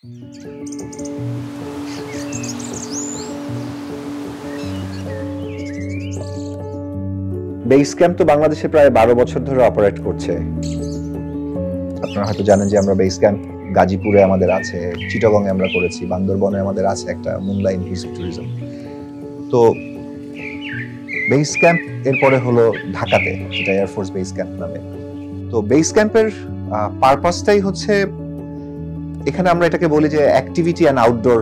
Base camp তো বাংলাদেশে প্রায় 12 বছর ধরে অপারেট করছে। আপনারা হয়তো জানেন যে আমরা বেস ক্যাম্প গাজীপুরে আমাদের আছে, চিটাগংয়ে আমরা করেছি, বান্দরবনে আমাদের আছে একটা মুন্ডা ইনক্লুসিভ ট্যুরিজম। তো বেস ক্যাম্প এরপরে হলো ঢাকাতে, যেটা এয়ারফোর্স বেস ক্যাম্প নামে। তো বেস ক্যাম্পের পারপাসটাই হচ্ছে, এখানে আমরা এটাকে বলি যে অ্যাক্টিভিটি অ্যান্ড আউটডোর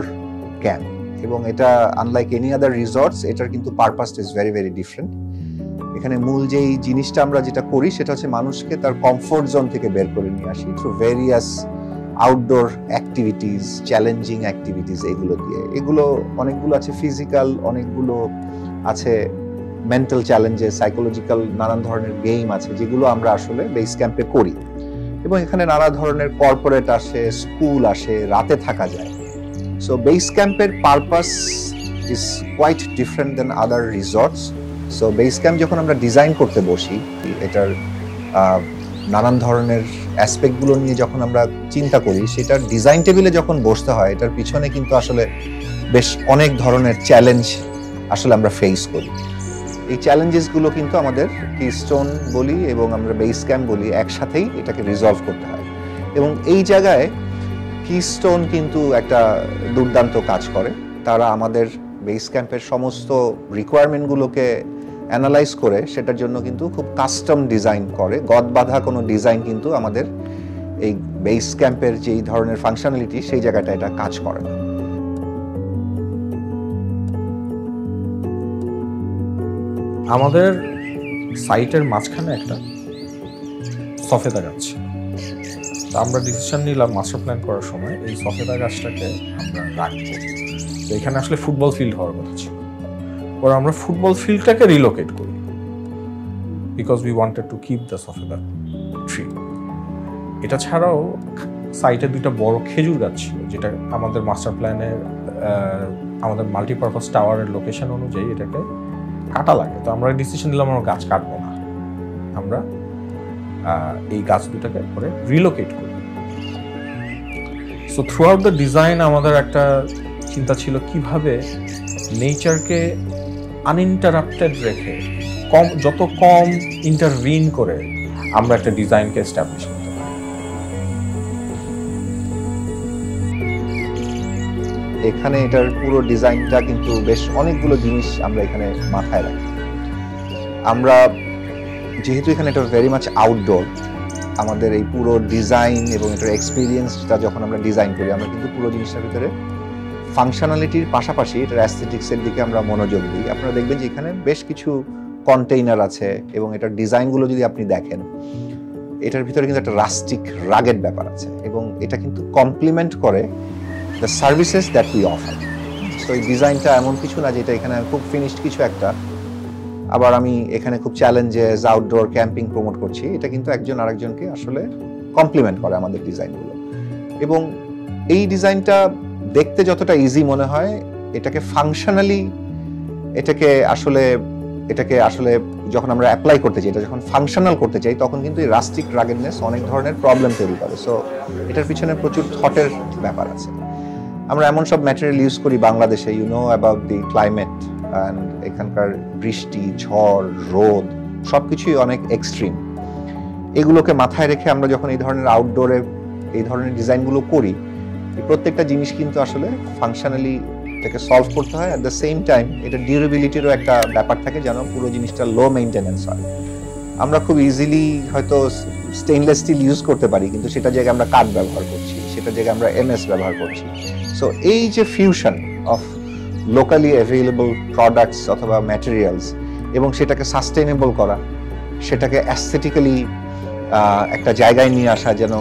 ক্যাম্প, এবং এটা আনলাইক এনি আদার রিসর্টস, এটার কিন্তু পারপাসটা ইজ ভেরি ভেরি ডিফারেন্ট। এখানে মূল যেই জিনিসটা আমরা যেটা করি সেটা হচ্ছে মানুষকে তার কমফোর্ট জোন থেকে বের করে নিয়ে আসি through various outdoor activities, challenging activities, এগুলো দিয়ে। এগুলো অনেকগুলো আছে ফিজিক্যাল, অনেকগুলো আছে মেন্টাল চ্যালেঞ্জেস, সাইকোলজিক্যাল নানান ধরনের গেম আছে, যেগুলো আমরা আসলে বেস ক্যাম্পে করি। এবং এখানে নানা ধরনের কর্পোরেট আসে, স্কুল আসে, রাতে থাকা যায়। সো বেস ক্যাম্পের purpose is quite different than other resorts. So base camp যখন আমরা ডিজাইন করতে বসি, এটার নানান ধরনের অ্যাসপেক্টগুলো নিয়ে যখন আমরা চিন্তা করি, সেটার ডিজাইন টেবিলে যখন বসতে হয়, এটার পিছনে কিন্তু আসলে বেশ অনেক ধরনের চ্যালেঞ্জ আসলে আমরা ফেস করি। এই চ্যালেঞ্জেসগুলো কিন্তু আমাদের কিস্টোন বলি এবং আমরা বেস ক্যাম্প বলি, একসাথেই এটাকে রিজলভ করতে হয়। এবং এই জায়গায় কিস্টোন কিন্তু একটা দুর্দান্ত কাজ করে। তারা আমাদের বেস ক্যাম্পের সমস্ত রিকোয়ারমেন্টগুলোকে অ্যানালাইজ করে সেটার জন্য কিন্তু খুব কাস্টম ডিজাইন করে। গদ বাঁধা কোনো ডিজাইন কিন্তু আমাদের এই বেস ক্যাম্পের যেই ধরনের ফাংশনালিটি, সেই জায়গাটা এটা কাজ করে না। আমাদের সাইটের মাঝখানে একটা সফেদা গাছ, তো আমরা ডিসিশন নিলাম মাস্টার প্ল্যান করার সময় এই সফেদা গাছটাকে আমরা রাখবো। তো এখানে আসলে ফুটবল ফিল্ড হওয়ার কথা ছিল, পরে আমরা ফুটবল ফিল্ডটাকে রিলোকেট করি because we wanted to keep the safeda tree. এটা ছাড়াও সাইটে দুইটা বড় খেজুর গাছ ছিল, যেটা আমাদের মাস্টার প্ল্যানের আমাদের মাল্টিপারপাস টাওয়ারের লোকেশন অনুযায়ী এটাকে কাটা লাগে। তো আমরা ডিসিশন নিলাম আমরা গাছ কাটবো না, আমরা এই গাছ দুটাকে পরে রিলোকেট করি। So through out the design আমাদের একটা চিন্তা ছিল কিভাবে নেচারকে আনইন্টারাপ্টেড রেখে যত কম ইন্টারভিন করে আমরা একটা ডিজাইনকে এস্টাবলিশ করতে পারি। এখানে এটার পুরো ডিজাইনটা কিন্তু বেশ অনেকগুলো জিনিস আমরা এখানে মাথায় রাখি। আমরা যেহেতু এখানে এটা ভেরি মাচ আউটডোর, আমাদের এই পুরো ডিজাইন এবং এটার এক্সপিরিয়েন্সটা যখন আমরা ডিজাইন করি, আমরা কিন্তু পুরো জিনিসটার ভিতরে ফাংশনালিটির পাশাপাশি এটার অ্যাস্থেটিক্সের দিকে আমরা মনোযোগ দিই। আপনারা দেখবেন যে এখানে বেশ কিছু কন্টেইনার আছে এবং এটার ডিজাইনগুলো যদি আপনি দেখেন, এটার ভিতরে কিন্তু একটা রাস্টিক রাগেড ব্যাপার আছে এবং এটা কিন্তু কমপ্লিমেন্ট করে the services that we offer. So এই ডিজাইনটা এমন কিছু না যেটা এখানে খুব ফিনিশড কিছু একটা, আবার আমি এখানে খুব চ্যালেঞ্জেস আউটডোর ক্যাম্পিং প্রমোট করছি। এটা কিন্তু একজন আরেকজনকে আসলে কমপ্লিমেন্ট করে আমাদের ডিজাইনগুলো। এবং এই ডিজাইনটা দেখতে যতটা ইজি মনে হয়, এটাকে ফাংশনালি এটাকে আসলে যখন আমরা অ্যাপ্লাই করতে চাই, এটা যখন ফাংশনাল করতে চাই, তখন কিন্তু এই রাস্টিক রাগেডনেস অনেক ধরনের প্রবলেম তৈরি করে। সো এটার পিছনে প্রচুর থটের ব্যাপার আছে। আমরা এমন সব ম্যাটেরিয়াল ইউজ করি বাংলাদেশে, you know about the climate and এখানকার বৃষ্টি, ঝড়, রোদ সবকিছুই অনেক এক্সট্রিম। এগুলোকে মাথায় রেখে আমরা যখন এই ধরনের আউটডোরে এই ধরনের ডিজাইনগুলো করি, প্রত্যেকটা জিনিস কিন্তু আসলে ফাংশনালি এটাকে সলভ করতে হয়। অ্যাট দ্য সেম টাইম এটা ডিউরেবিলিটিরও একটা ব্যাপার থাকে, যেন পুরো জিনিসটা লো মেইনটেনেন্স হয়। আমরা খুব ইজিলি হয়তো স্টেইনলেস স্টিল ইউজ করতে পারি, কিন্তু সেটা জায়গায় আমরা কাঠ ব্যবহার করছি, সেটা জায়গায় আমরা এমএস ব্যবহার করছি। সো এই যে fusion of locally available products অথবা ম্যাটেরিয়ালস এবং সেটাকে সাস্টেইনেবল করা, সেটাকে অ্যাস্থেটিক্যালি একটা জায়গায় নিয়ে আসা, যেন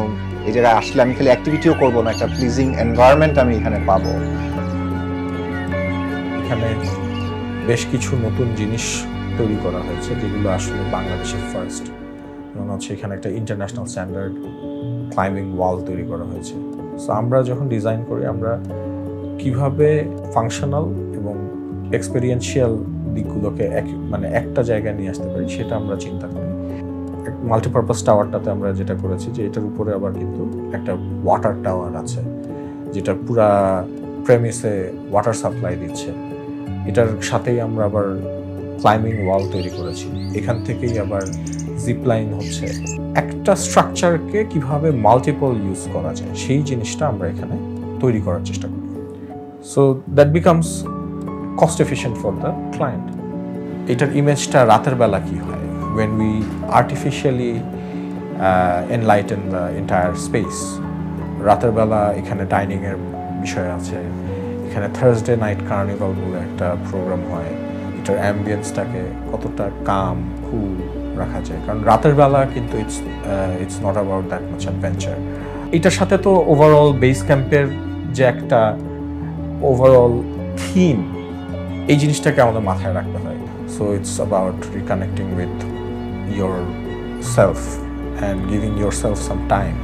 এই জায়গায় আসলে আমি খালি অ্যাক্টিভিটিও করবো না, একটা প্লিজিং এনভায়রনমেন্ট আমি এখানে পাবো। এখানে বেশ কিছু নতুন জিনিস তৈরি করা হয়েছে যেগুলো আসলে বাংলাদেশের ফার্স্ট। যেমন হচ্ছে এখানে একটা ইন্টারন্যাশনাল স্ট্যান্ডার্ড ক্লাইম্বিং ওয়াল তৈরি করা হয়েছে। সো আমরা যখন ডিজাইন করি, আমরা কিভাবে ফাংশনাল এবং এক্সপেরিয়েন্সিয়াল দিকগুলোকে একটা জায়গায় নিয়ে আসতে পারি, সেটা আমরা চিন্তা করি। মাল্টিপারপাস টাওয়ারটাতে আমরা যেটা করেছি যে এটার উপরে আবার কিন্তু একটা ওয়াটার টাওয়ার আছে, যেটা পুরা প্রেমিসে ওয়াটার সাপ্লাই দিচ্ছে। এটার সাথেই আমরা আবার ক্লাইম্বিং ওয়াল তৈরি করেছি, এখান থেকেই আবার জিপ লাইন হচ্ছে। একটা স্ট্রাকচারকে কিভাবে মাল্টিপল ইউজ করা যায় সেই জিনিসটা আমরা এখানে তৈরি করার চেষ্টা করি। So that becomes cost efficient for the client. এটার ইমেজটা রাতের বেলা কি হয়, when we artificially enlighten the entire space। রাতের বেলা এখানে ডাইনিংয়ের বিষয় আছে, এখানে থার্সডে নাইট কার্নিভাল বলে একটা প্রোগ্রাম হয়। এটার অ্যাম্বিয়েন্সটাকে কতটা কাম কুল রাখা যায়, কারণ রাতের বেলা কিন্তু it's not about that much adventure. এটার সাথে তো ওভারঅল বেস ক্যাম্পের যে একটা ওভারঅল থিম, এই জিনিসটাকে আমাদের মাথায় রাখতে হয়। So it's about reconnecting with your self and giving yourself some time